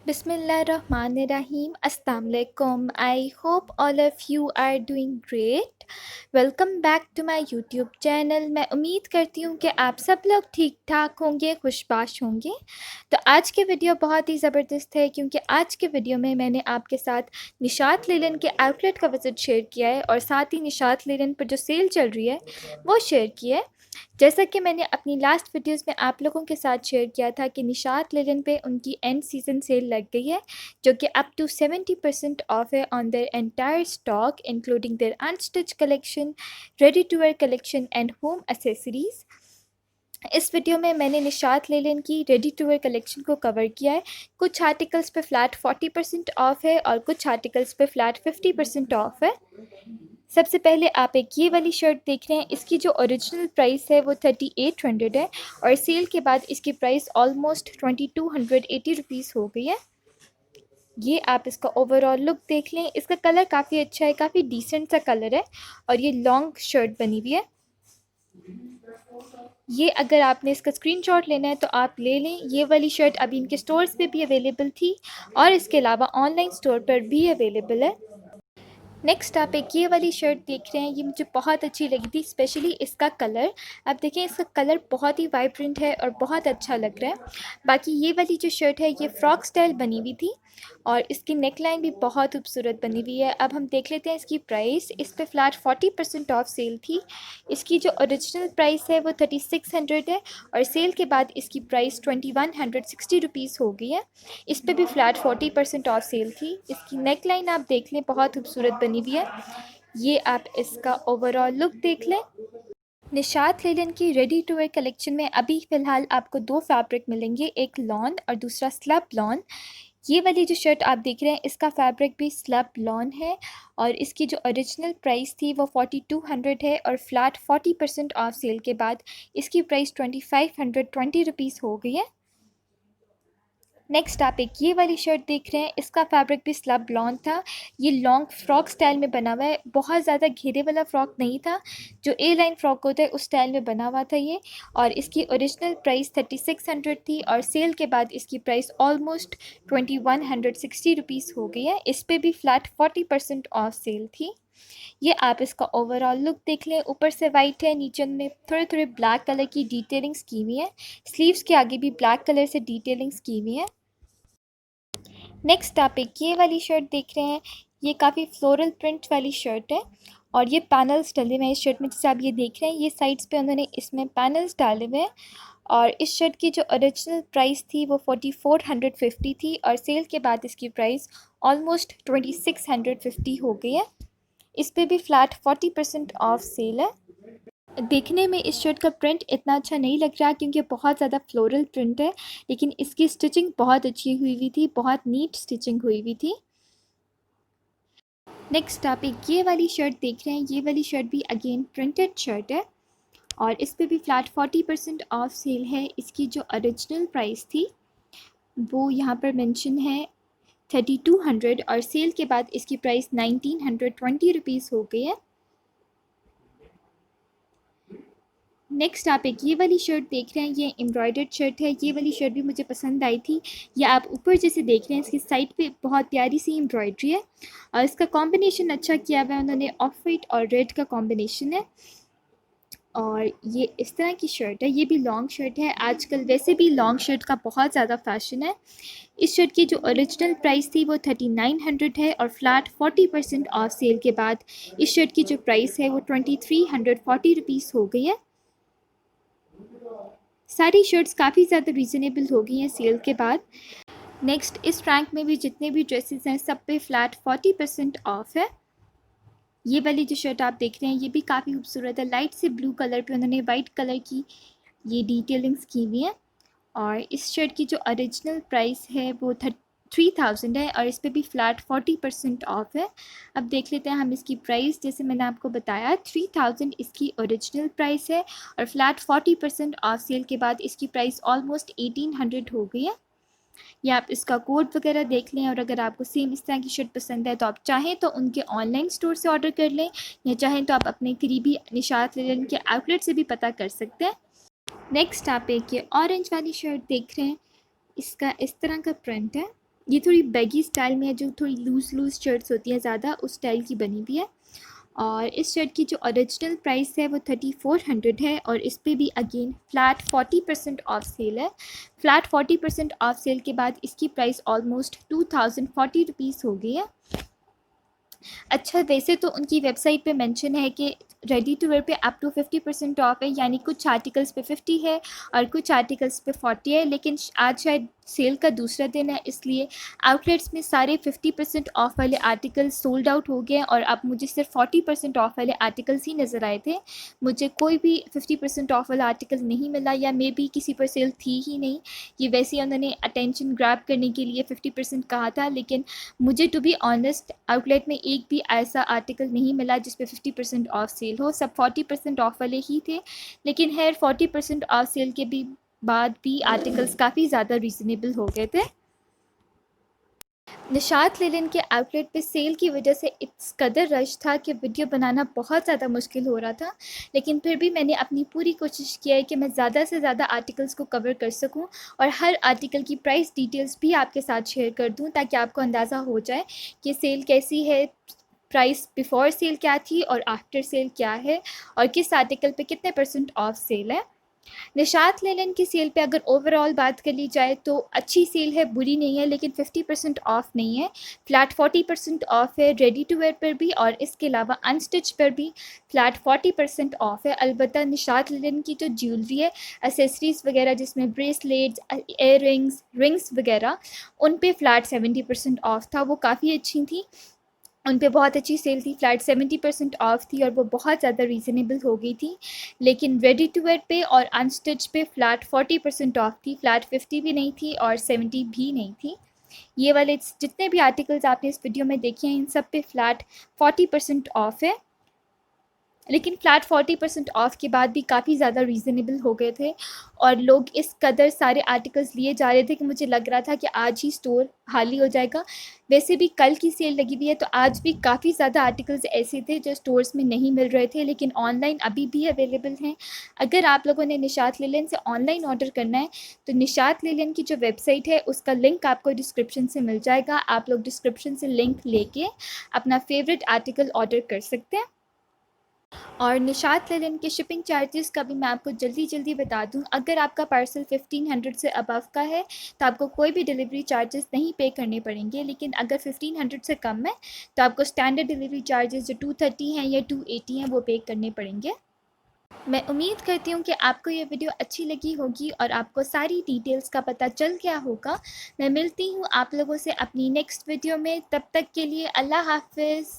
Bismillahirrahmanirrahim. Assalamu alaikum. I hope all of you are doing great. Welcome back to my YouTube channel. मैं उम्मीद करती हूँ कि आप सब लोग ठीक ठाक होंगे, खुशबाश होंगे। तो आज के वीडियो बहुत ही ज़बरदस्त है क्योंकि आज के वीडियो में मैंने आपके साथ निशात लिनन के आउटलेट का विज़िट शेयर किया है और साथ ही निशात लिनन पर जो सेल चल रही है वो शेयर की है। जैसा कि मैंने अपनी लास्ट वीडियोस में आप लोगों के साथ शेयर किया था कि निशात लिनन पे उनकी एंड सीज़न सेल लग गई है जो कि अप टू 70% ऑफ है on their entire stock including their unstitch collection, ready to wear collection and home accessories. इस वीडियो में मैंने निशात लिनन की रेडी टू वेयर कलेक्शन को कवर किया है। कुछ आर्टिकल्स पे फ्लैट 40% ऑफ है और कुछ आर्टिकल्स पे फ्लैट 50% ऑफ है। सबसे पहले आप एक ये वाली शर्ट देख रहे हैं। इसकी जो ओरिजिनल प्राइस है वो 3800 है और सेल के बाद इसकी प्राइस ऑलमोस्ट 2280 रुपीज़ हो गई है। ये आप इसका ओवरऑल लुक देख लें। इसका कलर काफ़ी अच्छा है, काफ़ी डिसेंट सा कलर है और ये लॉन्ग शर्ट बनी हुई है। ये अगर आपने इसका स्क्रीनशॉट लेना है तो आप ले लें। ये वाली शर्ट अभी इनके स्टोर्स पे भी अवेलेबल थी और इसके अलावा ऑनलाइन स्टोर पर भी अवेलेबल है। नेक्स्ट आप एक ये वाली शर्ट देख रहे हैं। ये मुझे बहुत अच्छी लगी थी, स्पेशली इसका कलर। आप देखें इसका कलर बहुत ही वाइब्रेंट है और बहुत अच्छा लग रहा है। बाकी ये वाली जो शर्ट है ये फ्रॉक स्टाइल बनी हुई थी और इसकी नेक लाइन भी बहुत खूबसूरत बनी हुई है। अब हम देख लेते हैं इसकी प्राइस। इस पर फ्लैट 40% ऑफ सेल थी। इसकी जो ओरिजिनल प्राइस है वो 3600 है और सेल के बाद इसकी प्राइस 2160 रुपीज़ हो गई है। इस पर भी फ्लैट 40% ऑफ सेल थी। इसकी नेक लाइन आप देख लें, बहुत खूबसूरत बनी हुई है। ये आप इसका ओवरऑल लुक देख लें। निशात लिनन की रेडी टू वेयर कलेक्शन में अभी फ़िलहाल आपको दो फैब्रिक मिलेंगे, एक लॉन और दूसरा स्लब लॉन। ये वाली जो शर्ट आप देख रहे हैं इसका फैब्रिक भी स्लब लॉन है और इसकी जो ओरिजिनल प्राइस थी वो 4200 है और फ्लैट 40% ऑफ सेल के बाद इसकी प्राइस 2520 रुपीज़ हो गई है। नेक्स्ट आप एक ये वाली शर्ट देख रहे हैं। इसका फैब्रिक भी स्लब लॉन था। ये लॉन्ग फ्रॉक स्टाइल में बना हुआ है, बहुत ज़्यादा घेरे वाला फ्रॉक नहीं था, जो ए लाइन फ्रॉक होता है उस स्टाइल में बना हुआ था ये। और इसकी ओरिजिनल प्राइस 3600 थी और सेल के बाद इसकी प्राइस ऑलमोस्ट 2160 रुपीज़ हो गई है। इस पर भी फ्लैट 40% ऑफ सेल थी। ये आप इसका ओवरऑल लुक देख लें। ऊपर से वाइट है, नीचे में थोड़े थोड़े ब्लैक कलर की डिटेलिंग्स की हुई है। स्लीव्स के आगे भी ब्लैक कलर से डिटेलिंग्स की हुई है। नेक्स्ट आप एक ये वाली शर्ट देख रहे हैं। ये काफ़ी फ्लोरल प्रिंट वाली शर्ट है और ये पैनल्स डले हुए हैं इस शर्ट में। जैसे आप ये देख रहे हैं, ये साइड्स पे उन्होंने इसमें पैनल्स डाले हुए हैं और इस शर्ट की जो ओरिजिनल प्राइस थी वो 4450 थी और सेल के बाद इसकी प्राइस ऑलमोस्ट 2650 हो गई है। इस पे भी फ्लैट 40% ऑफ सेल है। देखने में इस शर्ट का प्रिंट इतना अच्छा नहीं लग रहा क्योंकि बहुत ज़्यादा फ्लोरल प्रिंट है, लेकिन इसकी स्टिचिंग बहुत अच्छी हुई हुई थी, बहुत नीट स्टिचिंग हुई हुई थी। नेक्स्ट आप एक ये वाली शर्ट देख रहे हैं। ये वाली शर्ट भी अगेन प्रिंटेड शर्ट है और इस पे भी फ्लैट 40% ऑफ सेल है। इसकी जो ओरिजिनल प्राइस थी वो यहाँ पर मेंशन है 3200 और सेल के बाद इसकी प्राइस 1920 रुपीज़ हो गई है। नेक्स्ट आप एक ये वाली शर्ट देख रहे हैं। ये एम्ब्रॉयडर्ड शर्ट है। ये वाली शर्ट भी मुझे पसंद आई थी। ये आप ऊपर जैसे देख रहे हैं, इसकी साइड पे बहुत प्यारी सी एम्ब्रॉयडरी है और इसका कॉम्बिनेशन अच्छा किया हुआ है उन्होंने, ऑफ वाइट और रेड का कॉम्बिनेशन है और ये इस तरह की शर्ट है। ये भी लॉन्ग शर्ट है। आजकल वैसे भी लॉन्ग शर्ट का बहुत ज़्यादा फैशन है। इस शर्ट की जो ओरिजिनल प्राइस थी वो 3900 है और फ्लैट 40% ऑफ सेल के बाद इस शर्ट की जो प्राइस है वो 2340 रुपीज़ हो गई है। सारी शर्ट्स काफ़ी ज़्यादा रीज़नेबल हो गई हैं सेल के बाद। नेक्स्ट इस रैंक में भी जितने भी ड्रेसेस हैं सब पे फ्लैट 40% ऑफ है। ये वाली जो शर्ट आप देख रहे हैं ये भी काफ़ी खूबसूरत है। लाइट से ब्लू कलर पे उन्होंने वाइट कलर की ये डिटेलिंग्स की हुई हैं और इस शर्ट की जो ओरिजिनल प्राइस है वो 3000 है और इस पे भी फ्लैट 40% ऑफ है। अब देख लेते हैं हम इसकी प्राइस। जैसे मैंने आपको बताया 3000 इसकी ओरिजिनल प्राइस है और फ्लैट 40% ऑफ सेल के बाद इसकी प्राइस ऑलमोस्ट 1800 हो गई है। या आप इसका कोड वगैरह देख लें और अगर आपको सेम इस तरह की शर्ट पसंद है तो आप चाहें तो उनके ऑनलाइन स्टोर से ऑर्डर कर लें या चाहें तो आप अपने करीबी निशात लिनन के आउटलेट से भी पता कर सकते हैं। नेक्स्ट आप एक ये ऑरेंज वाली शर्ट देख रहे हैं। इसका इस तरह का प्रिंट है ये थोड़ी बैगी स्टाइल में है, जो थोड़ी लूज़ शर्ट्स होती हैं ज़्यादा, उस स्टाइल की बनी हुई है। और इस शर्ट की जो ओरिजिनल प्राइस है वो 3400 है, और इस पे भी अगेन फ्लैट 40% ऑफ सेल है। फ्लैट 40% ऑफ सेल के बाद इसकी प्राइस ऑलमोस्ट 2040 रुपीज़ हो गई है। अच्छा, वैसे तो उनकी वेबसाइट पे मेंशन है कि रेडी टू वेयर पे अप टू 50% ऑफ है, यानी कुछ आर्टिकल्स पे 50 है और कुछ आर्टिकल्स पे 40 है, लेकिन आज शायद सेल का दूसरा दिन है, इसलिए आउटलेट्स में सारे 50% ऑफ वाले आर्टिकल्स सोल्ड आउट हो गए हैं, और अब मुझे सिर्फ 40% ऑफ वाले आर्टिकल्स ही नज़र आए थे। मुझे कोई भी 50% ऑफ वाला आर्टिकल नहीं मिला, या मे बी किसी पर सेल थी ही नहीं। ये वैसे ही उन्होंने अटेंशन ग्रैब करने के लिए 50% कहा था, लेकिन मुझे टू बी ऑनेस्ट आउटलेट में एक भी ऐसा आर्टिकल नहीं मिला जिस पे 50% ऑफ सेल हो। सब 40% ऑफ वाले ही थे, लेकिन 40% ऑफ सेल के भी बाद भी आर्टिकल्स काफ़ी ज़्यादा रीज़नेबल हो गए थे। निशात लेलिन के आउटलेट पे सेल की वजह से इस कदर रश था कि वीडियो बनाना बहुत ज़्यादा मुश्किल हो रहा था, लेकिन फिर भी मैंने अपनी पूरी कोशिश की है कि मैं ज़्यादा से ज़्यादा आर्टिकल्स को कवर कर सकूं, और हर आर्टिकल की प्राइस डिटेल्स भी आपके साथ शेयर कर दूं, ताकि आपको अंदाज़ा हो जाए कि सेल कैसी है, प्राइस बिफोर सेल क्या थी और आफ्टर सेल क्या है, और किस आर्टिकल पे कितने % ऑफ सेल है। निशात लेलन की सेल पे अगर ओवरऑल बात कर ली जाए तो अच्छी सेल है, बुरी नहीं है, लेकिन 50% ऑफ नहीं है। फ्लैट 40% ऑफ है रेडी टू वेयर पर भी, और इसके अलावा अनस्टिच पर भी फ्लैट 40% ऑफ है। अलबत्ता निशात लेलन की जो ज्वेलरी है, एसेसरीज़ वगैरह जिसमें ब्रेसलेट्स, एयर रिंग्स वगैरह, उन पे फ्लैट 70% ऑफ था, वो काफ़ी अच्छी थी। उन पे बहुत अच्छी सेल थी, फ्लैट 70% ऑफ थी, और वो बहुत ज़्यादा रीज़नेबल हो गई थी। लेकिन रेडी टू वेयर पे और अनस्टिच पे फ्लैट 40% ऑफ थी, फ्लैट 50 भी नहीं थी और 70 भी नहीं थी। ये वाले जितने भी आर्टिकल्स आपने इस वीडियो में देखे हैं, इन सब पे फ्लैट 40% ऑफ है, लेकिन फ्लैट 40% ऑफ के बाद भी काफ़ी ज़्यादा रीज़नेबल हो गए थे, और लोग इस कदर सारे आर्टिकल्स लिए जा रहे थे कि मुझे लग रहा था कि आज ही स्टोर खाली हो जाएगा। वैसे भी कल की सेल लगी हुई है, तो आज भी काफ़ी ज़्यादा आर्टिकल्स ऐसे थे जो स्टोर्स में नहीं मिल रहे थे, लेकिन ऑनलाइन अभी भी अवेलेबल हैं। अगर आप लोगों ने निशात लेलन से ऑनलाइन ऑर्डर करना है, तो निशात लेलन की जो वेबसाइट है उसका लिंक आपको डिस्क्रिप्शन से मिल जाएगा। आप लोग डिस्क्रिप्शन से लिंक लेके अपना फेवरेट आर्टिकल ऑर्डर कर सकते हैं। और निशात लेलन के शिपिंग चार्जेस का भी मैं आपको जल्दी बता दूं, अगर आपका पार्सल 1500 से अबव का है तो आपको कोई भी डिलीवरी चार्जेस नहीं पे करने पड़ेंगे, लेकिन अगर 1500 से कम है तो आपको स्टैंडर्ड डिलीवरी चार्जेस जो 230 हैं या 280 हैं वो पे करने पड़ेंगे। मैं उम्मीद करती हूँ कि आपको ये वीडियो अच्छी लगी होगी और आपको सारी डिटेल्स का पता चल गया होगा। मैं मिलती हूँ आप लोगों से अपनी नेक्स्ट वीडियो में, तब तक के लिए अल्लाह हाफ़िज़।